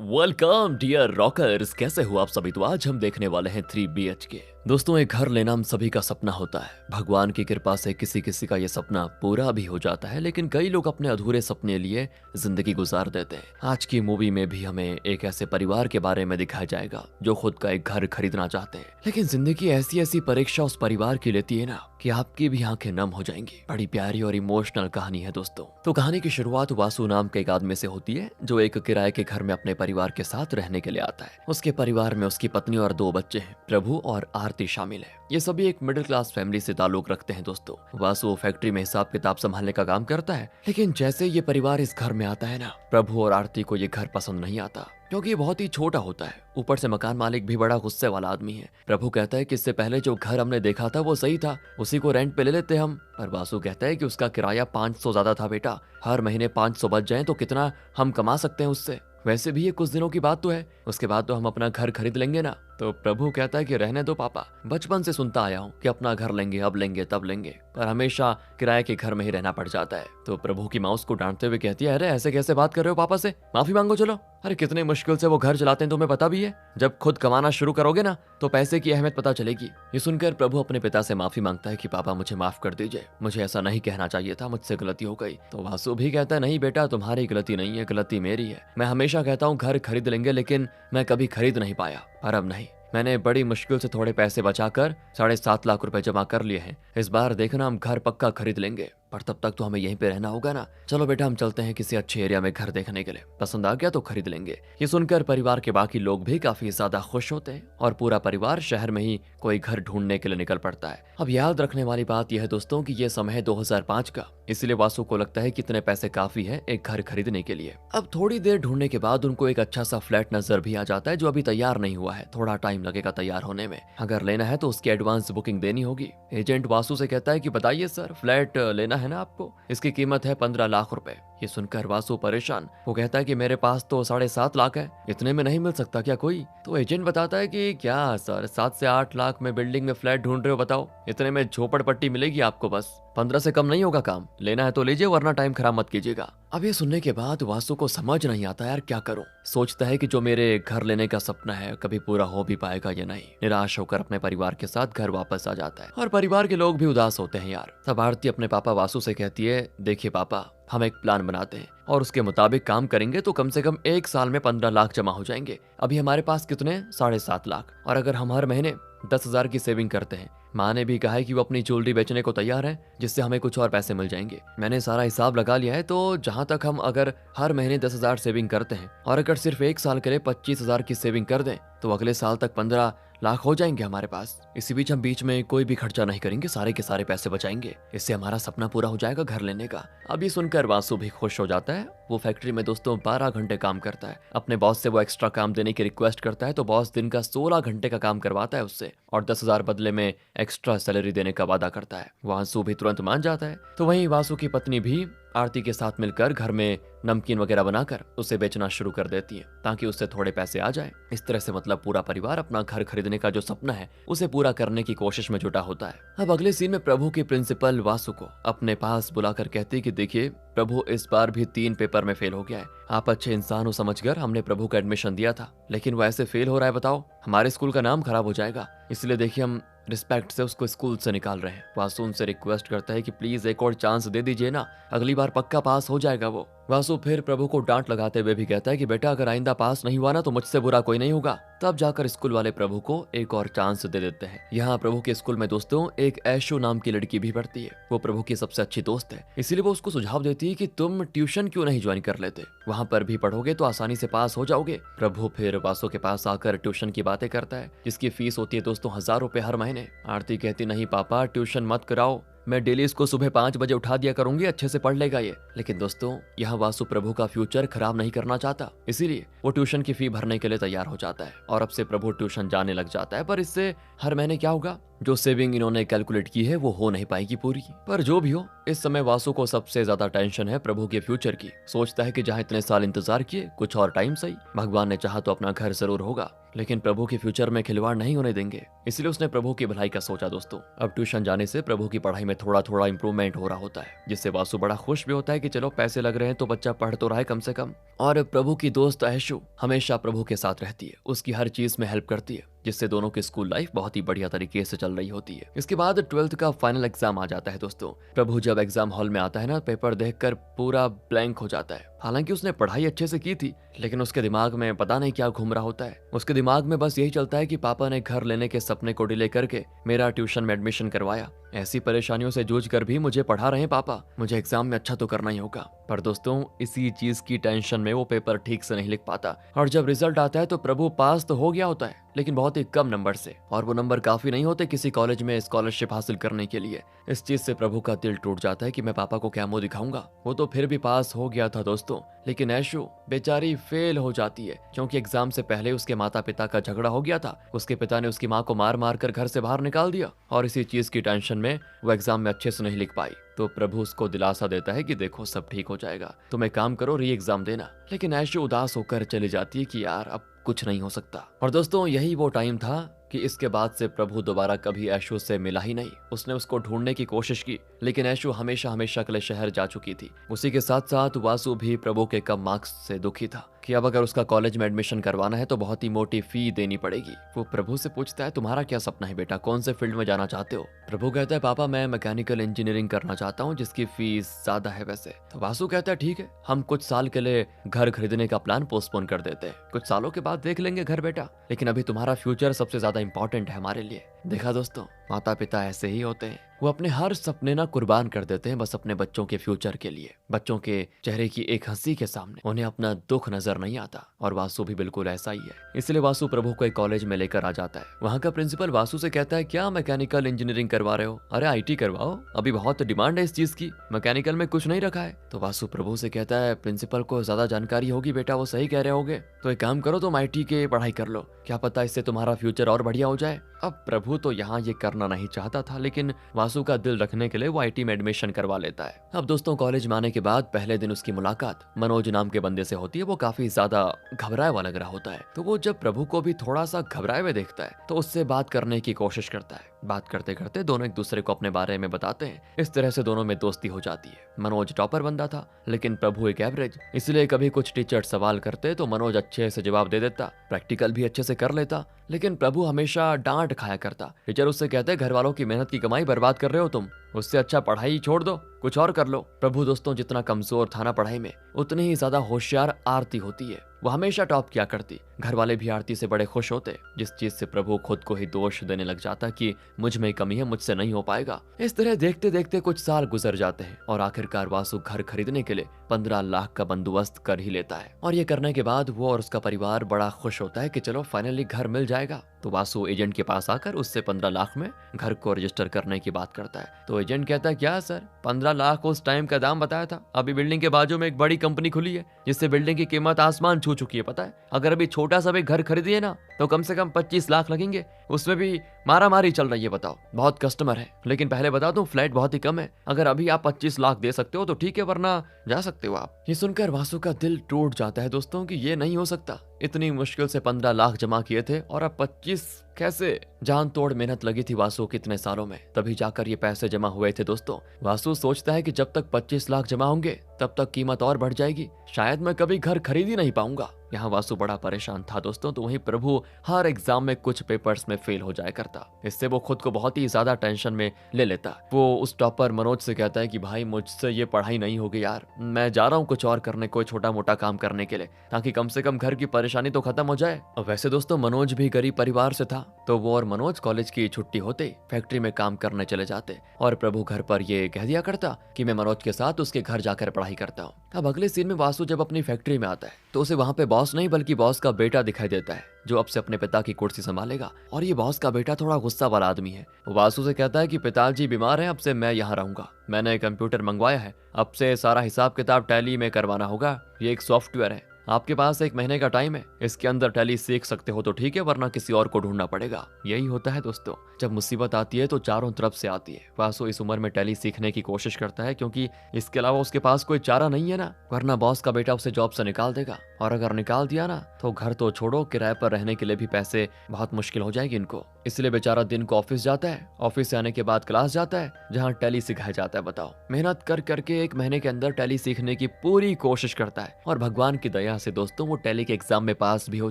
Welcome dear rockers, कैसे हो आप सभी। तो आज हम देखने वाले हैं 3 BHK। दोस्तों, एक घर लेना हम सभी का सपना होता है। भगवान की कृपा से किसी किसी का ये सपना पूरा भी हो जाता है, लेकिन कई लोग अपने अधूरे सपने लिए जिंदगी गुजार देते हैं। आज की मूवी में भी हमें एक ऐसे परिवार के बारे में दिखाया जाएगा जो खुद का एक घर खरीदना चाहते हैं, लेकिन जिंदगी ऐसी ऐसी परीक्षा उस परिवार की लेती है ना कि आपकी भी आंखें नम हो जाएंगी। बड़ी प्यारी और इमोशनल कहानी है दोस्तों। तो कहानी की शुरुआत वासु नाम के एक आदमी से होती है जो एक किराए के घर में अपने परिवार के साथ रहने के लिए आता है। उसके परिवार में उसकी पत्नी और 2 बच्चे हैं। प्रभु और आरती शामिल है। ये सभी एक मिडिल क्लास फैमिली से ताल्लुक रखते हैं दोस्तों। वासु फैक्ट्री में हिसाब किताब संभालने का काम करता है, लेकिन जैसे ये परिवार इस घर में आता है ना, प्रभु और आरती को ये घर पसंद नहीं आता क्योंकि ये बहुत ही छोटा होता है। ऊपर से मकान मालिक भी बड़ा गुस्से वाला आदमी है। प्रभु कहता है कि इससे पहले जो घर हमने देखा था वो सही था, उसी को रेंट पे ले लेते हम। पर वासु कहता है कि उसका किराया 500 ज्यादा था बेटा। हर महीने 500 बच जाए तो कितना हम कमा सकते हैं उससे। वैसे भी ये कुछ दिनों की बात तो है, उसके बाद तो हम अपना घर खरीद लेंगे ना। तो प्रभु कहता है कि रहने दो पापा, बचपन से सुनता आया हूँ कि अपना घर लेंगे, अब लेंगे तब लेंगे, पर हमेशा किराए के घर में ही रहना पड़ जाता है। तो प्रभु की माँ उसको डांटते हुए कहती है, अरे ऐसे कैसे बात कर रहे हो पापा से, माफी मांगो चलो। अरे कितनी मुश्किल से वो घर चलाते हैं तुम्हें पता भी है। जब खुद कमाना शुरू करोगे ना तो पैसे की अहमियत पता चलेगी। ये सुनकर प्रभु अपने पिता से माफी मांगता है कि पापा मुझे माफ कर दीजिए, मुझे ऐसा नहीं कहना चाहिए था, मुझसे गलती हो गई। तो वासु भी कहता है, नहीं बेटा, तुम्हारी गलती नहीं है, गलती मेरी है। मैं हमेशा कहता हूँ घर खरीद लेंगे, लेकिन मैं कभी खरीद नहीं पाया। पर अब नहीं, मैंने बड़ी मुश्किल से थोड़े पैसे बचाकर 7.5 लाख रुपए जमा कर लिए हैं। इस बार देखना हम घर पक्का खरीद लेंगे, पर तब तक तो हमें यहीं पे रहना होगा ना। चलो बेटा हम चलते हैं किसी अच्छे एरिया में घर देखने के लिए, पसंद आ गया तो खरीद लेंगे। ये सुनकर परिवार के बाकी लोग भी काफी ज्यादा खुश होते हैं और पूरा परिवार शहर में ही कोई घर ढूंढने के लिए निकल पड़ता है। अब याद रखने वाली बात यह है दोस्तों कि यह समय है 2005 का, इसलिए वासु को लगता है कितने पैसे काफी है एक घर खरीदने के लिए। अब थोड़ी देर ढूंढने के बाद उनको एक अच्छा सा फ्लैट नजर भी आ जाता है जो अभी तैयार नहीं हुआ है, थोड़ा टाइम लगेगा तैयार होने में। अगर लेना है तो उसकी एडवांस बुकिंग देनी होगी। एजेंट वासु से कहता है कि बताइए सर, फ्लैट लेना है ना आपको, इसकी कीमत है 15 लाख रुपए। ये सुनकर वासु परेशान, वो कहता है कि मेरे पास तो 7.5 लाख है, इतने में नहीं मिल सकता क्या कोई। तो एजेंट बताता है कि क्या सर, 7 से 8 लाख में बिल्डिंग में फ्लैट ढूंढ रहे हो, बताओ इतने में झोपड़पट्टी मिलेगी आपको, बस 15 से कम नहीं होगा काम। लेना है तो लीजिए वरना टाइम खराब मत कीजिएगा। अब ये सुनने के बाद वासु को समझ नहीं आता यार क्या करूं। सोचता है कि जो मेरे घर लेने का सपना है कभी पूरा हो भी पाएगा या नहीं। निराश होकर अपने परिवार के साथ घर वापस आ जाता है और परिवार के लोग भी उदास होते हैं यार। तब आरती अपने पापा वासु से कहती है, देखिए पापा, हम एक प्लान बनाते हैं और उसके मुताबिक काम करेंगे तो कम से कम 1 साल में 15 लाख जमा हो जाएंगे। अभी हमारे पास कितने 7.5 लाख, और अगर हम हर महीने 10,000 की सेविंग करते हैं, माँ ने भी कहा है कि वो अपनी ज्वेलरी बेचने को तैयार है जिससे हमें कुछ और पैसे मिल जाएंगे। मैंने सारा हिसाब लगा लिया है, तो जहाँ तक हम अगर हर महीने 10,000 सेविंग करते हैं और अगर सिर्फ 1 साल के लिए 25,000 की सेविंग कर दें तो अगले साल तक 15 लाख हो जाएंगे हमारे पास। इसी बीच हम बीच में कोई भी खर्चा नहीं करेंगे, सारे के सारे पैसे बचाएंगे, इससे हमारा सपना पूरा हो जाएगा घर लेने का। अब ये सुनकर वासु भी खुश हो जाता है। वो फैक्ट्री में दोस्तों 12 घंटे काम करता है। अपने बॉस से वो एक्स्ट्रा काम देने की रिक्वेस्ट करता है तो बॉस दिन का 16 घंटे का काम करवाता है उससे और 10,000 बदले में एक्स्ट्रा सैलरी देने का वादा करता है। वासु भी तुरंत मान जाता है। तो वहीं वासु की पत्नी भी आरती के साथ मिलकर घर में नमकीन वगैरह बनाकर उसे बेचना शुरू कर देती है ताकि उससे थोड़े पैसे आ जाए। इस तरह से मतलब पूरा परिवार अपना घर खरीदने का जो सपना है उसे पूरा करने की कोशिश में जुटा होता है। अब अगले सीन में प्रभु की प्रिंसिपल वासु को अपने पास बुलाकर कहती है कि देखिए प्रभु, इस बार भी 3 पेपर में फेल हो गया है। आप अच्छे इंसान हो समझकर हमने प्रभु का एडमिशन दिया था, लेकिन वो ऐसे फेल हो रहा है, बताओ हमारे स्कूल का नाम खराब हो जाएगा। इसलिए देखिए हम रिस्पेक्ट से उसको स्कूल से निकाल रहे हैं। वासु उनसे रिक्वेस्ट करता है कि प्लीज एक और चांस दे दीजिए ना, अगली बार पक्का पास हो जाएगा वो। वासु फिर प्रभु को डांट लगाते हुए भी कहता है कि बेटा अगर आइंदा पास नहीं हुआ ना तो मुझसे बुरा कोई नहीं होगा। तब जाकर स्कूल वाले प्रभु को एक और चांस दे देते हैं। यहाँ प्रभु के स्कूल में दोस्तों एक ऐशो नाम की लड़की भी पढ़ती है। वो प्रभु की सबसे अच्छी दोस्त है, इसीलिए वो उसको सुझाव देती है कि तुम ट्यूशन क्यों नहीं ज्वाइन कर लेते, वहाँ पर भी पढ़ोगे तो आसानी से पास हो जाओगे। प्रभु फिर वासु के पास आकर ट्यूशन की बातें करता है जिसकी फीस होती है दोस्तों 1,000 रुपए हर महीने। आरती कहती, नहीं पापा ट्यूशन मत कराओ, मैं डेली इसको सुबह 5 बजे उठा दिया करूंगी, अच्छे से पढ़ लेगा ये। लेकिन दोस्तों यहाँ वासु प्रभु का फ्यूचर खराब नहीं करना चाहता, इसीलिए वो ट्यूशन की फी भरने के लिए तैयार हो जाता है और अब से प्रभु ट्यूशन जाने लग जाता है। पर इससे हर महीने क्या होगा, जो सेविंग इन्होंने कैलकुलेट की है वो हो नहीं पाएगी पूरी। पर जो भी हो, इस समय वासु को सबसे ज्यादा टेंशन है प्रभु के फ्यूचर की। सोचता है कि जहाँ इतने साल इंतजार किए, कुछ और टाइम सही, भगवान ने चाहा तो अपना घर जरूर होगा, लेकिन प्रभु के फ्यूचर में खिलवाड़ नहीं होने देंगे। इसलिए उसने प्रभु की भलाई का सोचा दोस्तों। अब ट्यूशन जाने से प्रभु की पढ़ाई में थोड़ा थोड़ा इंप्रूवमेंट हो रहा होता है, जिससे वासु बड़ा खुश भी होता है कि चलो पैसे लग रहे हैं तो बच्चा पढ़ तो रहा है कम से कम। और प्रभु की दोस्त ऐशु हमेशा प्रभु के साथ रहती है, उसकी हर चीज में हेल्प करती है, जिससे दोनों की स्कूल लाइफ बहुत ही बढ़िया तरीके से चल रही होती है। इसके बाद 12th का फाइनल एग्जाम आ जाता है दोस्तों। प्रभु जब एग्जाम हॉल में आता है ना, पेपर देखकर पूरा ब्लैंक हो जाता है। हालांकि उसने पढ़ाई अच्छे से की थी, लेकिन उसके दिमाग में पता नहीं क्या घूम रहा होता है। उसके दिमाग में बस यही चलता है कि पापा ने घर लेने के सपने को डिले करके मेरा ट्यूशन में एडमिशन करवाया। ऐसी परेशानियों से जूझ कर भी मुझे पढ़ा रहे हैं पापा, मुझे एग्जाम में अच्छा तो करना ही होगा। पर दोस्तों, इसी चीज की टेंशन में वो पेपर ठीक से नहीं लिख पाता, और जब रिजल्ट आता है तो प्रभु पास तो हो गया होता है, लेकिन बहुत ही कम नंबर से, और वो नंबर काफी नहीं होते किसी कॉलेज में स्कॉलरशिप हासिल करने के लिए। इस चीज से प्रभु का दिल टूट जाता है कि मैं पापा को क्या मुंह दिखाऊंगा। वो तो फिर भी पास हो गया था दोस्तों, लेकिन ऐशु बेचारी फेल हो जाती है, क्योंकि एग्जाम से पहले उसके माता पिता का झगड़ा हो गया था। उसके पिता ने उसकी माँ को मार मार कर घर से बाहर निकाल दिया, और इसी चीज की टेंशन में वो एग्जाम में अच्छे से नहीं लिख पाई। तो प्रभु उसको दिलासा देता है कि देखो सब ठीक हो जाएगा, तुम एक काम करो, री एग्जाम देना। लेकिन ऐशु उदास होकर चली जाती है कि यार अब कुछ नहीं हो सकता। और दोस्तों, यही वो टाइम था कि इसके बाद से प्रभु दोबारा कभी ऐशु से मिला ही नहीं। उसने उसको ढूंढने की कोशिश की, लेकिन ऐशु हमेशा हमेशा के लिए शहर जा चुकी थी। उसी के साथ साथ वासु भी प्रभु के कम मार्क्स से दुखी था कि अब अगर उसका कॉलेज में एडमिशन करवाना है तो बहुत ही मोटी फी देनी पड़ेगी। वो प्रभु से पूछता है, तुम्हारा क्या सपना है बेटा, कौन से फील्ड में जाना चाहते हो? प्रभु कहता है, पापा मैं मैकेनिकल इंजीनियरिंग करना चाहता हूँ, जिसकी फीस ज्यादा है वैसे। तो वासु कहता है, ठीक है, हम कुछ साल के लिए घर खरीदने का प्लान पोस्टपोन कर देते हैं, कुछ सालों के बाद देख लेंगे घर बेटा, लेकिन अभी तुम्हारा फ्यूचर सबसे ज्यादा इंपॉर्टेंट है हमारे लिए। देखा दोस्तों, माता पिता ऐसे ही होते हैं, वो अपने हर सपने ना कुर्बान कर देते हैं बस अपने बच्चों के फ्यूचर के लिए। बच्चों के चेहरे की एक हंसी के सामने उन्हें अपना दुख नजर नहीं आता, और वासु भी बिल्कुल ऐसा ही है। इसलिए वासु प्रभु को एक कॉलेज में लेकर आ जाता है। वहाँ का प्रिंसिपल वासु से कहता है, क्या मैकेनिकल इंजीनियरिंग करवा रहे हो? अरे IT करवाओ, अभी बहुत डिमांड है इस चीज की, मैकेनिकल में कुछ नहीं रखा है। तो वासु प्रभु से कहता है, प्रिंसिपल को ज्यादा जानकारी होगी बेटा, वो सही कह रहे होगे, तो एक काम करो, तुम IT के पढ़ाई कर लो, क्या पता इससे तुम्हारा फ्यूचर और बढ़िया हो जाए। अब प्रभु तो यहाँ ये करना नहीं चाहता था, लेकिन वासु का दिल रखने के लिए वो IT में एडमिशन करवा लेता है। अब दोस्तों, कॉलेज में आने के बाद पहले दिन उसकी मुलाकात मनोज नाम के बंदे से होती है। वो काफी ज्यादा घबराया हुआ लग रहा होता है, तो वो जब प्रभु को भी थोड़ा सा घबराए हुए देखता है तो उससे बात करने की कोशिश करता है। बात करते करते दोनों एक दूसरे को अपने बारे में बताते हैं। इस तरह से दोनों में दोस्ती हो जाती है। मनोज टॉपर बंदा था, लेकिन प्रभु एक एवरेज, इसलिए कभी कुछ टीचर सवाल करते तो मनोज अच्छे से जवाब दे देता, प्रैक्टिकल भी अच्छे से कर लेता, लेकिन प्रभु हमेशा डांट खाया करता। टीचर उससे कहते, घर वालों की मेहनत की कमाई बर्बाद कर रहे हो तुम, उससे अच्छा पढ़ाई छोड़ दो, कुछ और कर लो। प्रभु दोस्तों जितना कमजोर था ना पढ़ाई में, उतनी ही ज्यादा होशियार आरती होती है। वो हमेशा टॉप किया करती, घर वाले भी आरती से बड़े खुश होते, जिस चीज से प्रभु खुद को ही दोष देने लग जाता कि मुझ में कमी है, मुझसे नहीं हो पाएगा। इस तरह देखते देखते कुछ साल गुजर जाते हैं, और आखिरकार वासु घर खरीदने के लिए 15 लाख का बंदोबस्त कर ही लेता है। और ये करने के बाद वो और उसका परिवार बड़ा खुश होता है कि चलो फाइनली घर मिल जाएगा। तो वासु एजेंट के पास आकर उससे 15 लाख में घर को रजिस्टर करने की बात करता है। तो एजेंट कहता है, क्या सर, 15 लाख उस टाइम का दाम बताया था, अभी बिल्डिंग के बाजू में एक बड़ी कंपनी खुली है, जिससे बिल्डिंग की कीमत आसमान छू चुकी है, पता है। अगर अभी छोटा सा भी घर खरीदिए ना तो कम से कम 25 लाख लगेंगे, उसमें भी मारा मारी चल रही है, बताओ, बहुत कस्टमर है। लेकिन पहले बता दूं, फ्लैट बहुत ही कम है, अगर अभी आप 25 लाख दे सकते हो तो ठीक है, वरना जा सकते हो आप। ये सुनकर वासु का दिल टूट जाता है दोस्तों कि ये नहीं हो सकता, इतनी मुश्किल से 15 लाख जमा किए थे और अब 25 कैसे? जान तोड़ मेहनत लगी थी वासु कितने सालों में, तभी जाकर ये पैसे जमा हुए थे दोस्तों। वासु सोचता है कि जब तक 25 लाख जमा होंगे तब तक कीमत और बढ़ जाएगी, शायद मैं कभी घर खरीद ही नहीं पाऊंगा। यहाँ वासु बड़ा परेशान था दोस्तों। तो वहीं प्रभु हर एग्जाम में कुछ पेपर्स में फेल हो जाया करता, इससे वो खुद को बहुत ही ज्यादा टेंशन में ले लेता। वो उस टॉपर मनोज से कहता है कि भाई मुझसे ये पढ़ाई नहीं होगी यार, मैं जा रहा हूँ कुछ और करने, कोई छोटा मोटा काम करने के लिए, ताकि कम से कम घर की परेशानी तो खत्म हो जाए। और वैसे दोस्तों मनोज भी गरीब परिवार से था, तो वो और मनोज कॉलेज की छुट्टी होते फैक्ट्री में काम करने चले जाते, और प्रभु घर पर ये कह दिया करता कि मैं मनोज के साथ उसके घर जाकर पढ़ाई करता हूँ। अब अगले सीन में वासु जब अपनी फैक्ट्री में आता है तो उसे वहाँ पे बॉस नहीं बल्कि बॉस का बेटा दिखाई देता है, जो अब से अपने पिता की कुर्सी संभालेगा। और ये बॉस का बेटा थोड़ा गुस्सा वाला आदमी है। वासु से कहता है कि पिताजी बीमार हैं, अब से मैं यहाँ रहूंगा, मैंने कंप्यूटर मंगवाया है, अब से सारा हिसाब किताब टैली में करवाना होगा, ये एक सॉफ्टवेयर है, आपके पास 1 महीने का टाइम है, इसके अंदर टैली सीख सकते हो तो ठीक है, वरना किसी और को ढूंढना पड़ेगा। यही होता है दोस्तों, जब मुसीबत आती है तो चारों तरफ से आती है। वासु इस उम्र में टैली सीखने की कोशिश करता है क्योंकि इसके अलावा उसके पास कोई चारा नहीं है ना, वरना बॉस का बेटा उसे जॉब से निकाल देगा, और अगर निकाल दिया ना तो घर तो छोड़ो, किराए पर रहने के लिए भी पैसे बहुत मुश्किल हो जाएगी इनको। इसलिए बेचारा दिन को ऑफिस जाता है, ऑफिस से आने के बाद क्लास जाता है जहाँ टैली सिखाया जाता है। बताओ, मेहनत कर करके 1 महीने के अंदर टैली सीखने की पूरी कोशिश करता है, और भगवान की दया से दोस्तों वो टैली के एग्जाम में पास भी हो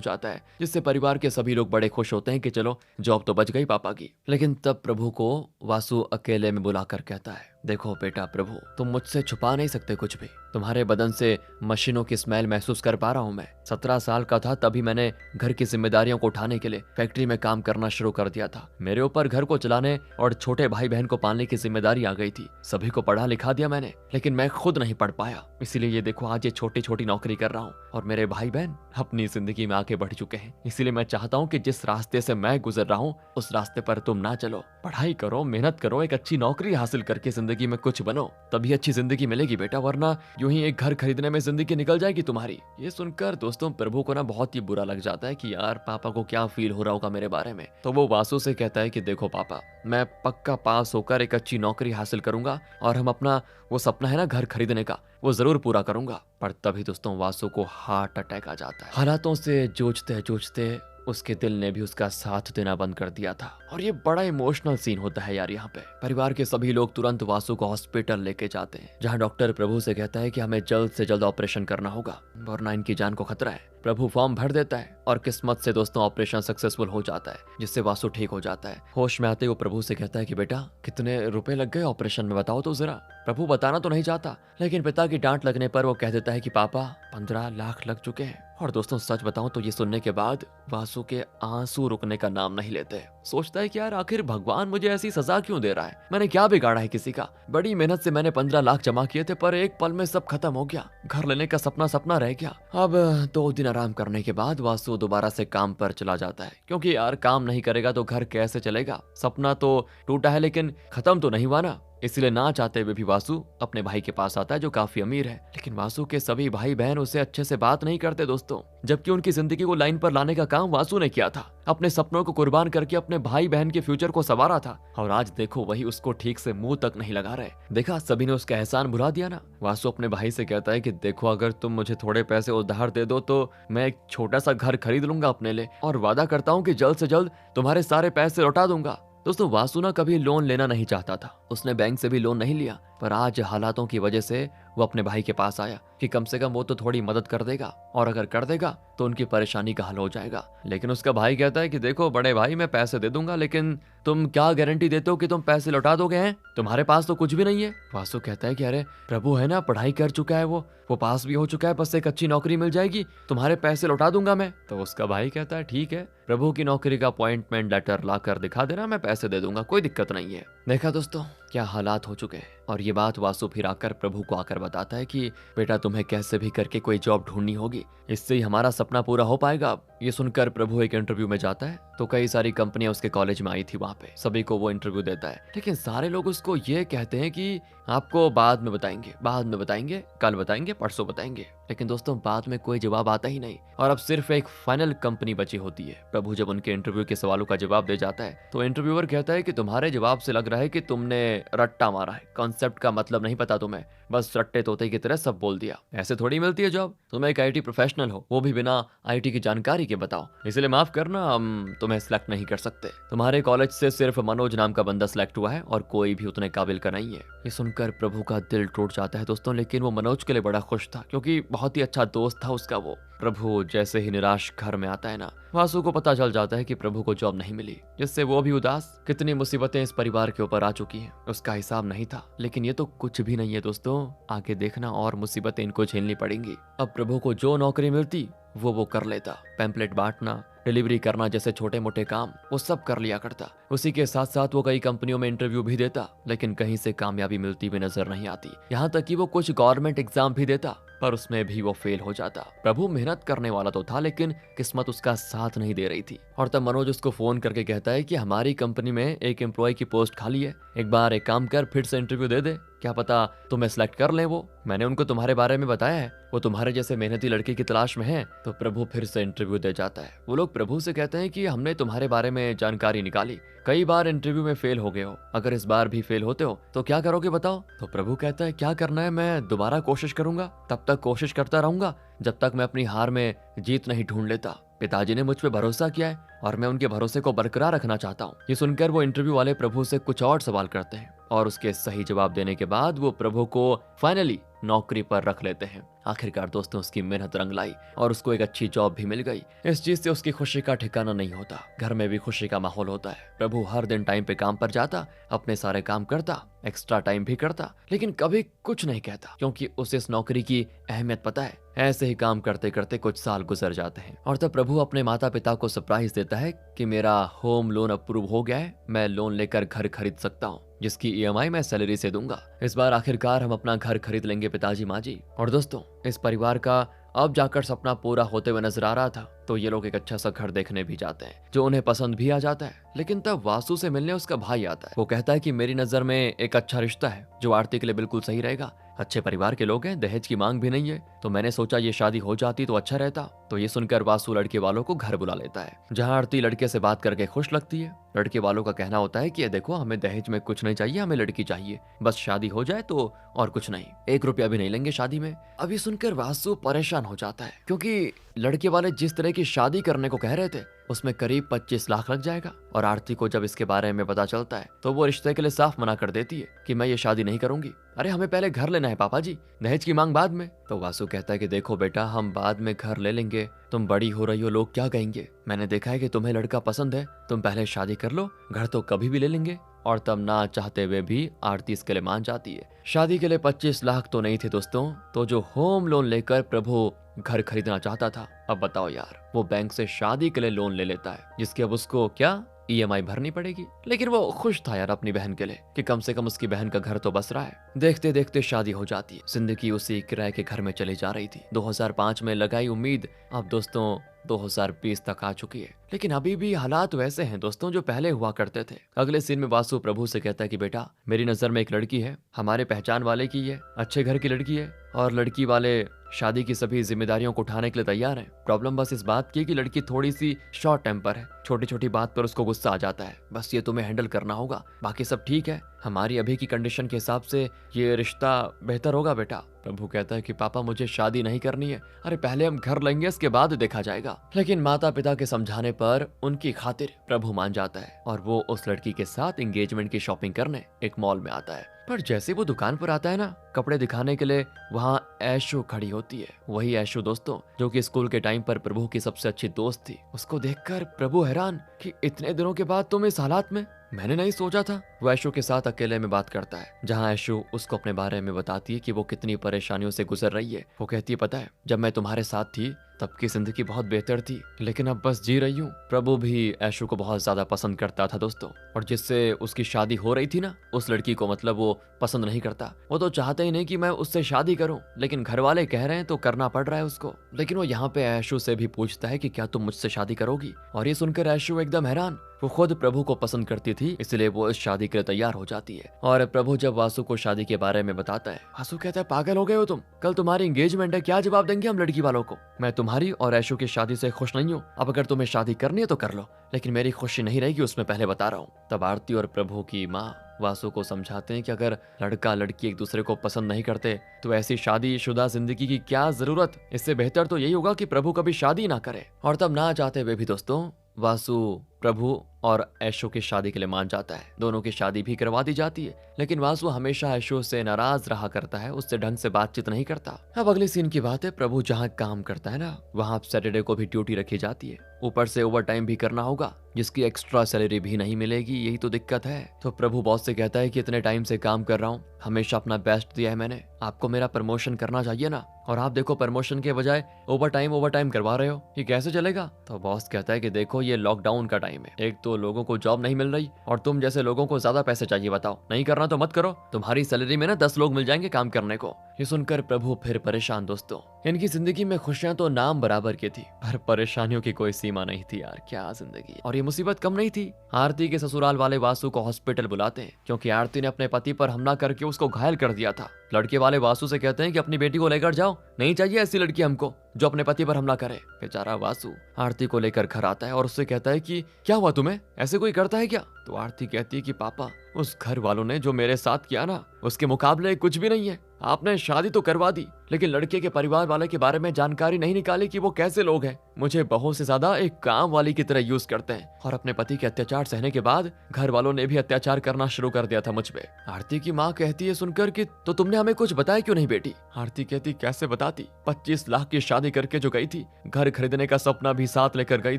जाता है, जिससे परिवार के सभी लोग बड़े खुश होते हैं कि चलो जॉब तो बच गई पापा की। लेकिन तब प्रभु को वासु अकेले में बुलाकर कहता है, देखो बेटा प्रभु, तुम मुझसे छुपा नहीं सकते कुछ भी, तुम्हारे बदन से मशीनों की स्मेल महसूस कर पा रहा हूँ मैं। 17 साल का था तभी मैंने घर की जिम्मेदारियों को उठाने के लिए फैक्ट्री में काम करना शुरू कर दिया था। मेरे ऊपर घर को चलाने और छोटे भाई बहन को पालने की जिम्मेदारी आ गई थी। सभी को पढ़ा लिखा दिया मैंने, लेकिन मैं खुद नहीं पढ़ पाया। इसीलिए ये देखो आज ये छोटी छोटी नौकरी कर रहा हूँ, और मेरे भाई बहन अपनी जिंदगी में आगे बढ़ चुके हैं। इसीलिए मैं चाहता हूँ कि जिस रास्ते से मैं गुजर रहा हूँ उस रास्ते पर तुम ना चलो, पढ़ाई करो, मेहनत करो, एक अच्छी नौकरी हासिल करके जिंदगी में कुछ बनो, तभी अच्छी जिंदगी मिलेगी बेटा, वरना यूं ही एक घर खरीदने में जिंदगी निकल जाएगी तुम्हारी। ये सुनकर दोस्तों प्रभु को ना बहुत ही बुरा लग जाता है कि यार पापा को क्या फील हो रहा होगा मेरे बारे में। तो वो वासु से कहता है कि देखो पापा, मैं पक्का पास होकर एक अच्छी नौकरी हासिल करूंगा, और हम अपना वो सपना है ना घर खरीदने का, वो जरूर पूरा करूंगा। पर तभी दोस्तों वासु को हार्ट अटैक आ जाता है। हालातों से जूझते जूझते उसके दिल ने भी उसका साथ देना बंद कर दिया था। और ये बड़ा इमोशनल सीन होता है यार। यहाँ पे परिवार के सभी लोग तुरंत वासु को हॉस्पिटल लेके जाते हैं, जहाँ डॉक्टर प्रभु से कहता है कि हमें जल्द से जल्द ऑपरेशन करना होगा, वरना इनकी जान को खतरा है। प्रभु फॉर्म भर देता है और किस्मत से दोस्तों ऑपरेशन सक्सेसफुल हो जाता है, जिससे वासु ठीक हो जाता है। होश में आते वो प्रभु से कहता है कि बेटा कितने रुपए लग गए ऑपरेशन में, बताओ तो जरा। प्रभु बताना तो नहीं चाहता, लेकिन पिता की डांट लगने पर वो कह देता है कि पापा 15 लाख लग चुके हैं। और दोस्तों सच बताऊं तो ये सुनने के बाद वासु के आंसू रुकने का नाम नहीं लेते। सोचता है कि यार आखिर भगवान मुझे ऐसी सजा क्यों दे रहा है, मैंने क्या बिगाड़ा है किसी का। बड़ी मेहनत से मैंने 15 लाख जमा किए थे, पर एक पल में सब खत्म हो गया। घर लेने का सपना सपना रह गया। अब 2 दिन आराम करने के बाद वासु दोबारा से काम पर चला जाता है, क्योंकि यार काम नहीं करेगा तो घर कैसे चलेगा। सपना तो टूटा है लेकिन खत्म तो नहीं हुआ ना। इसलिए ना चाहते हुए भी वासु अपने भाई के पास आता है जो काफी अमीर है। लेकिन वासु के सभी भाई बहन उसे अच्छे से बात नहीं करते दोस्तों, जबकि उनकी जिंदगी को लाइन पर लाने का काम वासु ने किया था। अपने सपनों को कुर्बान करके अपने भाई बहन के फ्यूचर को संवारा था, और आज देखो वही उसको ठीक से मुंह तक नहीं लगा रहे। देखा सभी ने उसका एहसान भुला दिया ना। वासु अपने भाई से कहता है कि देखो अगर तुम मुझे थोड़े पैसे उधार दे दो तो मैं एक छोटा सा घर खरीद लूंगा अपने लिए, और वादा करता हूँ कि जल्द से जल्द तुम्हारे सारे पैसे लौटा दूंगा। दोस्तों वासु ना कभी लोन लेना नहीं चाहता था, उसने बैंक से भी लोन नहीं लिया, पर आज हालातों की वजह से वो अपने भाई के पास आया कि कम से कम वो तो थोड़ी मदद कर देगा, और अगर कर देगा तो उनकी परेशानी का हल हो जाएगा। लेकिन उसका भाई कहता है कि देखो बड़े भाई मैं पैसे दे दूंगा, लेकिन तुम क्या गारंटी देते हो कि तुम पैसे लौटा दोगे हैं, तुम्हारे पास तो कुछ भी नहीं है। वासु कहता है कि अरे प्रभु है ना, पढ़ाई कर चुका है, वो पास भी हो चुका है, बस एक अच्छी नौकरी मिल जाएगी, तुम्हारे पैसे लौटा दूंगा मैं। तो उसका भाई कहता है ठीक है, प्रभु की नौकरी का अपॉइंटमेंट लेटर ला कर दिखा देना, मैं पैसे दे दूंगा, कोई दिक्कत नहीं है। देखा दोस्तों क्या हालात हो चुके हैं। और ये बात वासु फिर आकर प्रभु को आकर बताता है कि बेटा तुम्हें कैसे भी करके कोई जॉब ढूंढनी होगी, इससे ही हमारा सपना पूरा हो पाएगा। ये सुनकर प्रभु एक इंटरव्यू में जाता है, तो कई सारी कंपनियां उसके कॉलेज में आई थी, वहां पे सभी को वो इंटरव्यू देता है, लेकिन सारे लोग उसको ये कहते हैं कि आपको बाद में बताएंगे, बाद में बताएंगे, कल बताएंगे, परसों बताएंगे। लेकिन दोस्तों बाद में कोई जवाब आता ही नहीं, और अब सिर्फ एक फाइनल कंपनी बची होती है। प्रभु जब उनके इंटरव्यू के सवालों का जवाब दे जाता है तो इंटरव्यूअर कहता है कि तुम्हारे जवाब से लग रहा है कि तुमने रट्टा मारा है, कॉन्सेप्ट का मतलब नहीं पता तुम्हें, बस रट्टे तोते की तरह सब बोल दिया। ऐसे थोड़ी मिलती है जॉब, तुम एक IT प्रोफेशनल हो, वो भी बिना IT की जानकारी के, बताओ। इसलिए माफ करना, हम तुम्हें सिलेक्ट नहीं कर सकते। तुम्हारे कॉलेज से सिर्फ मनोज नाम का बंदा सिलेक्ट हुआ है, और कोई भी उतने काबिल का नहीं है। ये सुनकर प्रभु का दिल टूट जाता है दोस्तों, लेकिन वो मनोज के लिए बड़ा खुश था, क्योंकि बहुत ही अच्छा दोस्त था उसका वो। प्रभु जैसे ही निराश घर में आता है ना, वासु को पता चल जाता है कि प्रभु को जॉब नहीं मिली, जिससे वो भी उदास। कितनी मुसीबतें इस परिवार के ऊपर आ चुकी हैं, उसका हिसाब नहीं था। लेकिन ये तो कुछ भी नहीं है दोस्तों, आगे देखना और मुसीबतें इनको झेलनी पड़ेंगी। अब प्रभु को जो नौकरी मिलती वो कर लेता। पैम्पलेट बांटना, डिलीवरी करना जैसे छोटे मोटे काम वो सब कर लिया करता। उसी के साथ साथ वो कई कंपनियों में इंटरव्यू भी देता, लेकिन कहीं से कामयाबी मिलती हुई नजर नहीं आती। यहाँ तक कि वो कुछ गवर्नमेंट एग्जाम भी देता, पर उसमें भी वो फेल हो जाता। प्रभु मेहनत करने वाला तो था, लेकिन किस्मत उसका साथ नहीं दे रही थी। और तब मनोज उसको फोन करके कहता है कि हमारी कंपनी में एक एम्प्लॉय की पोस्ट खाली है, एक बार एक काम कर फिर से इंटरव्यू दे दे। क्या पता तुम्हें सिलेक्ट कर लें। वो मैंने उनको तुम्हारे बारे में बताया है, वो तुम्हारे जैसे मेहनती लड़के की तलाश में है। तो प्रभु फिर से इंटरव्यू दे जाता है। वो लोग प्रभु से कहते हैं कि हमने तुम्हारे बारे में जानकारी निकाली, कई बार इंटरव्यू में फेल हो गए हो, अगर इस बार भी फेल होते हो तो क्या करोगे बताओ। तो प्रभु कहता है क्या करना है, मैं दोबारा कोशिश करूंगा, तब तक कोशिश करता रहूंगा जब तक मैं अपनी हार में जीत नहीं ढूंढ लेता। पिताजी ने मुझ पे भरोसा किया है और मैं उनके भरोसे को बरकरार रखना चाहता हूँ। ये सुनकर वो इंटरव्यू वाले प्रभु से कुछ और सवाल करते हैं और उसके सही जवाब देने के बाद वो प्रभु को फाइनली नौकरी पर रख लेते हैं। आखिरकार दोस्तों उसकी मेहनत रंग लाई और उसको एक अच्छी जॉब भी मिल गई। इस चीज से उसकी खुशी का ठिकाना नहीं होता, घर में भी खुशी का माहौल होता है। प्रभु हर दिन टाइम पे काम पर जाता, अपने सारे काम करता, एक्स्ट्रा टाइम भी करता, लेकिन कभी कुछ नहीं कहता क्योंकि उसे इस नौकरी की अहमियत पता है। ऐसे ही काम करते करते कुछ साल गुजर जाते हैं और तब प्रभु अपने माता पिता को सरप्राइज देता है कि मेरा होम लोन अप्रूव हो गया है, मैं लोन लेकर घर खरीद सकता हूँ जिसकी ईएमआई मैं सैलरी से दूंगा। इस बार आखिरकार हम अपना घर खरीद लेंगे पिताजी माँ जी। और दोस्तों इस परिवार का अब जाकर सपना पूरा होते हुए नजर आ रहा था। तो ये लोग एक अच्छा सा घर देखने भी जाते हैं जो उन्हें पसंद भी आ जाता है। लेकिन तब वासु से मिलने उसका भाई आता है। वो कहता है कि मेरी नजर में एक अच्छा रिश्ता है जो आरती के लिए बिल्कुल सही रहेगा, अच्छे परिवार के लोग हैं, दहेज की मांग भी नहीं है, तो मैंने सोचा ये शादी हो जाती तो अच्छा रहता। तो ये सुनकर वासु लड़के वालों को घर बुला लेता है जहाँ आरती लड़के से बात करके खुश लगती है। लड़के वालों का कहना होता है कि ये देखो हमें दहेज में कुछ नहीं चाहिए, हमें लड़की चाहिए, बस शादी हो जाए तो और कुछ नहीं, 1 रुपया भी नहीं लेंगे शादी में। अब ये सुनकर वासु परेशान हो जाता है क्योंकि लड़के वाले जिस तरह की शादी करने को कह रहे थे उसमें करीब 25 लाख लग जाएगा। और आरती को जब इसके बारे में पता चलता है तो वो रिश्ते के लिए साफ मना कर देती है कि मैं ये शादी नहीं करूंगी। अरे हमें पहले घर लेना है पापा जी, दहेज की मांग बाद में। तो वासु कहता है कि देखो बेटा हम बाद में घर ले लेंगे, तुम बड़ी हो रही हो, लोग क्या कहेंगे, मैंने देखा है कि तुम्हें लड़का पसंद है, तुम पहले शादी कर लो, घर तो कभी भी ले लेंगे। और तब ना चाहते हुए भी आरती इसके लिए मान जाती है। शादी के लिए 25 लाख तो नहीं थे दोस्तों, तो जो होम लोन लेकर प्रभु घर खरीदना चाहता था, अब बताओ यार वो बैंक से शादी के लिए लोन ले लेता है जिसकी अब उसको क्या ईएमआई भरनी पड़ेगी। लेकिन वो खुश था यार अपनी बहन के लिए कि कम से कम उसकी बहन का घर तो बस रहा है। देखते देखते शादी हो जाती है। जिंदगी उसी किराए के घर में चली जा रही थी। 2005 में लगाई उम्मीद अब दोस्तों 2020 तक आ चुकी है, लेकिन अभी भी हालात वैसे हैं दोस्तों जो पहले हुआ करते थे। अगले सीन में वासु प्रभु से कहता है कि बेटा मेरी नजर में एक लड़की है, हमारे पहचान वाले की है, अच्छे घर की लड़की है और लड़की वाले शादी की सभी जिम्मेदारियों को उठाने के लिए तैयार हैं। प्रॉब्लम बस इस बात की कि लड़की थोड़ी सी शॉर्ट टेम्पर है, छोटी छोटी बात पर उसको गुस्सा आ जाता है, बस ये तुम्हें हैंडल करना होगा, बाकी सब ठीक है, हमारी अभी की कंडीशन के हिसाब से ये रिश्ता बेहतर होगा बेटा। प्रभु कहता है कि पापा मुझे शादी नहीं करनी है, अरे पहले हम घर लेंगे इसके बाद देखा जाएगा। लेकिन माता पिता के समझाने पर उनकी खातिर प्रभु मान जाता है और वो उस लड़की के साथ एंगेजमेंट की शॉपिंग करने एक मॉल में आता है। पर जैसे वो दुकान पर आता है ना कपड़े दिखाने के लिए, वहाँ ऐशु खड़ी होती है। वही ऐशु दोस्तों जो कि स्कूल के टाइम पर प्रभु की सबसे अच्छी दोस्त थी। उसको देखकर प्रभु हैरान कि इतने दिनों के बाद तुम इस हालात में, मैंने नहीं सोचा था। वो ऐशु के साथ अकेले में बात करता है जहाँ ऐशु उसको अपने बारे में बताती है कि वो कितनी परेशानियों से गुजर रही है। वो कहती है पता है जब मैं तुम्हारे साथ थी तब की जिंदगी बहुत बेहतर थी, लेकिन अब बस जी रही हूँ। प्रभु भी ऐशु को बहुत ज्यादा पसंद करता था दोस्तों, और जिससे उसकी शादी हो रही थी ना उस लड़की को मतलब वो पसंद नहीं करता। वो तो चाहते ही नहीं कि मैं उससे शादी करूं, लेकिन घर वाले कह रहे हैं तो करना पड़ रहा है उसको। लेकिन वो यहाँ पे ऐशु से भी पूछता है कि क्या तुम मुझसे शादी करोगी, और ये सुनकर ऐशु एकदम हैरान। वो खुद प्रभु को पसंद करती थी इसलिए वो इस शादी के लिए तैयार हो जाती है। और प्रभु जब वासु को शादी के बारे में बताता है, वासु कहता है पागल हो गए हो तुम, कल तुम्हारी एंगेजमेंट है, क्या जवाब देंगे हम लड़की वालों को। मैं तुम्हारी और ऐशु की शादी से खुश नहीं हूँ, अब अगर तुम्हें शादी करनी है तो कर लो, लेकिन मेरी खुशी नहीं रहेगी उसमें, पहले बता रहा हूँ। तब आरती और प्रभु की माँ वासु को समझाते हैं कि अगर लड़का लड़की एक दूसरे को पसंद नहीं करते तो ऐसी शादीशुदा जिंदगी की क्या जरूरत, इससे बेहतर तो यही होगा कि प्रभु कभी शादी ना करे। और तब ना चाहते हुए भी दोस्तों वासु प्रभु और ऐशु की शादी के लिए मान जाता है। दोनों की शादी भी करवा दी जाती है, लेकिन वासु हमेशा ऐशु से नाराज रहा करता है, उससे ढंग से बातचीत नहीं करता। अब अगले सीन की बात है, प्रभु जहाँ काम करता है ना वहाँ सैटरडे को भी ड्यूटी रखी जाती है, ऊपर से ओवर टाइम भी करना होगा जिसकी एक्स्ट्रा सैलरी भी नहीं मिलेगी, यही तो दिक्कत है। तो प्रभु बॉस से कहता है कि इतने टाइम से काम कर रहा हूँ, हमेशा अपना बेस्ट दिया है मैंने, आपको मेरा प्रमोशन करना चाहिए ना, और आप देखो प्रमोशन के बजाय ओवर टाइम करवा रहे हो, ये कैसे चलेगा। तो बॉस कहता है कि देखो ये लॉकडाउन का टाइम है, एक तो लोगों को जॉब नहीं मिल रही और तुम जैसे लोगों को ज्यादा पैसे चाहिए, बताओ नहीं करना तो मत करो, तुम्हारी सैलरी में ना 10 लोग मिल जाएंगे काम करने को। ये सुनकर प्रभु फिर परेशान दोस्तों, इनकी जिंदगी में खुशियां तो नाम बराबर की थी, पर परेशानियों की कोई सीमा नहीं थी यार, क्या जिंदगी। और ये मुसीबत कम नहीं थी। आरती के ससुराल वाले वासु को हॉस्पिटल बुलाते हैं क्योंकि आरती ने अपने पति पर हमला करके उसको घायल कर दिया था। लड़के वाले वासु से कहते हैं कि अपनी बेटी को लेकर जाओ, नहीं चाहिए ऐसी लड़की हमको जो अपने पति पर हमला करे। बेचारा वासु आरती को लेकर घर आता है और उससे कहता है कि क्या हुआ तुम्हें, ऐसे कोई करता है क्या? तो आरती कहती है कि पापा, उस घर वालों ने जो मेरे साथ किया ना, उसके मुकाबले कुछ भी नहीं है। आपने शादी तो करवा दी, लेकिन लड़के के परिवार वाले के बारे में जानकारी नहीं निकाली कि वो कैसे लोग हैं। मुझे बहू से ज्यादा एक काम वाली की तरह यूज करते हैं, और अपने पति के अत्याचार सहने के बाद घर वालों ने भी अत्याचार करना शुरू कर दिया था मुझ पे। आरती की माँ कहती है सुनकर कि तो तुमने हमें कुछ बताया क्यों नहीं बेटी? आरती कहती कैसे बताती, 25 लाख की शादी करके जो गई थी, घर खरीदने का सपना भी साथ लेकर गई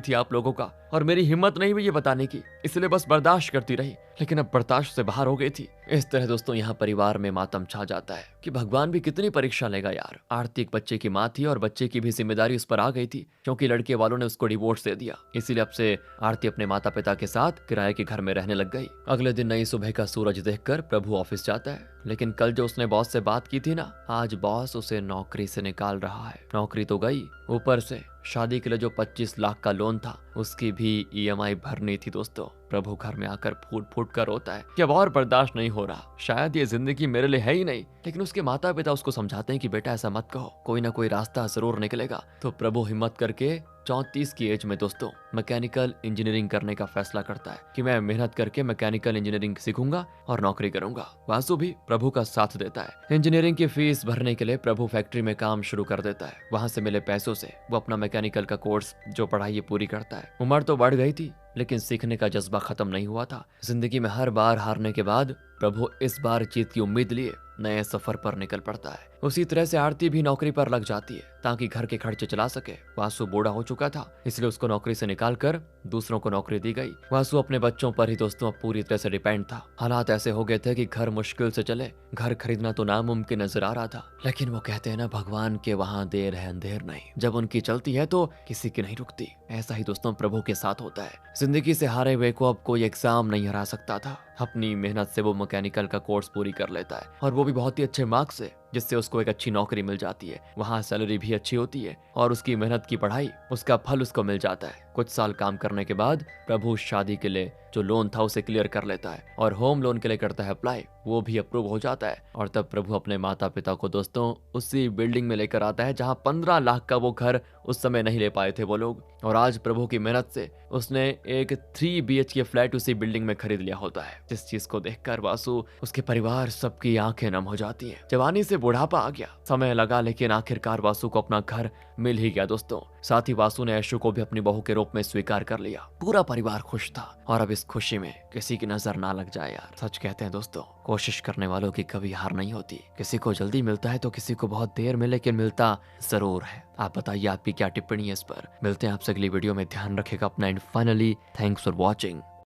थी आप लोगों का, और मेरी हिम्मत नहीं हुई ये बताने की, इसलिए बस बर्दाश्त करती रही, लेकिन अब बर्दाश्त से बाहर हो गई थी। इस तरह दोस्तों यहाँ परिवार में मातम छा जाता है कि भगवान भी कितनी परीक्षा लेगा यार। आरती एक बच्चे की माँ थी और बच्चे की भी जिम्मेदारी उस पर आ गई थी क्योंकि लड़के वालों ने उसको डिवोर्स दे दिया, इसीलिए अब से आरती अपने माता पिता के साथ किराए के घर में रहने लग गई। अगले दिन नई सुबह का सूरज देखकर प्रभु ऑफिस जाता है, लेकिन कल जो उसने बॉस से बात की थी ना, आज बॉस उसे नौकरी से निकाल रहा है। नौकरी तो गई, ऊपर से शादी के लिए जो 25 लाख का लोन था उसकी भी ईएमआई भरनी थी। दोस्तों प्रभु घर में आकर फूट फूट कर रोता है कि अब और बर्दाश्त नहीं हो रहा, शायद ये जिंदगी मेरे लिए है ही नहीं। लेकिन उसके माता पिता उसको समझाते हैं कि बेटा ऐसा मत कहो, कोई ना कोई रास्ता जरूर निकलेगा। तो प्रभु हिम्मत करके 34 की एज में दोस्तों मैकेनिकल इंजीनियरिंग करने का फैसला करता है कि मैं मेहनत करके मैकेनिकल इंजीनियरिंग सीखूंगा और नौकरी करूंगा। वासु भी प्रभु का साथ देता है। इंजीनियरिंग की फीस भरने के लिए प्रभु फैक्ट्री में काम शुरू कर देता है। वहां से मिले पैसों से वो अपना मैकेनिकल का कोर्स जो पढ़ाई पूरी करता है। उम्र तो बढ़ गई थी, लेकिन सीखने का जज्बा खत्म नहीं हुआ था। जिंदगी में हर बार हारने के बाद प्रभु इस बार जीत की उम्मीद लिए नए सफर पर निकल पड़ता है। उसी तरह से आरती भी नौकरी पर लग जाती है ताकि घर के खर्चे चला सके। वासु बूढ़ा हो चुका था, इसलिए उसको नौकरी से निकालकर दूसरों को नौकरी दी गई। वासु अपने बच्चों पर ही दोस्तों पूरी तरह से डिपेंड था। हालात ऐसे हो गए थे कि घर मुश्किल से चले, घर खरीदना तो नामुमकिन नजर आ रहा था। लेकिन वो कहते हैं ना, भगवान के वहां देर है अंधेर नहीं, जब उनकी चलती है तो किसी की नहीं रुकती। ऐसा ही दोस्तों प्रभु के साथ होता है। जिंदगी से हारे हुए को अब कोई एग्जाम नहीं हरा सकता था। अपनी मेहनत से वो मैकेनिकल का कोर्स पूरी कर लेता है, और वो भी बहुत ही अच्छे मार्क्स से, जिससे उसको एक अच्छी नौकरी मिल जाती है। वहाँ सैलरी भी अच्छी होती है और उसकी मेहनत की पढ़ाई, उसका फल उसको मिल जाता है। कुछ साल काम करने के बाद प्रभु शादी के लिए जो लोन था उसे क्लियर कर लेता है और होम लोन के लिए करता है अप्लाई। वो भी अप्रूव हो जाता है, और तब प्रभु अपने माता पिता को दोस्तों उसी बिल्डिंग में लेकर आता है जहाँ 15 लाख का वो घर उस समय नहीं ले पाए थे वो लोग। और आज प्रभु की मेहनत से उसने एक 3 BHK फ्लैट उसी बिल्डिंग में खरीद लिया होता है। जिस चीज को देखकर वासु, उसके परिवार, सबकी आंखें नम हो जाती हैं। जवानी से बुढ़ापा आ गया, समय लगा, लेकिन आखिरकार वासु को अपना घर मिल ही गया दोस्तों। साथ ही वासु ने ऐशु को भी अपनी बहू के रूप में स्वीकार कर लिया। पूरा परिवार खुश था, और अब इस खुशी में किसी की नजर ना लग जाए यार। सच कहते हैं दोस्तों, कोशिश करने वालों की कभी हार नहीं होती। किसी को जल्दी मिलता है तो किसी को बहुत देर में, लेकिन मिलता जरूर है। आप बताइए आपकी क्या टिप्पणी है इस पर। मिलते हैं आपसे अगली वीडियो में। ध्यान रखेगा अपना, and finally thanks for watching.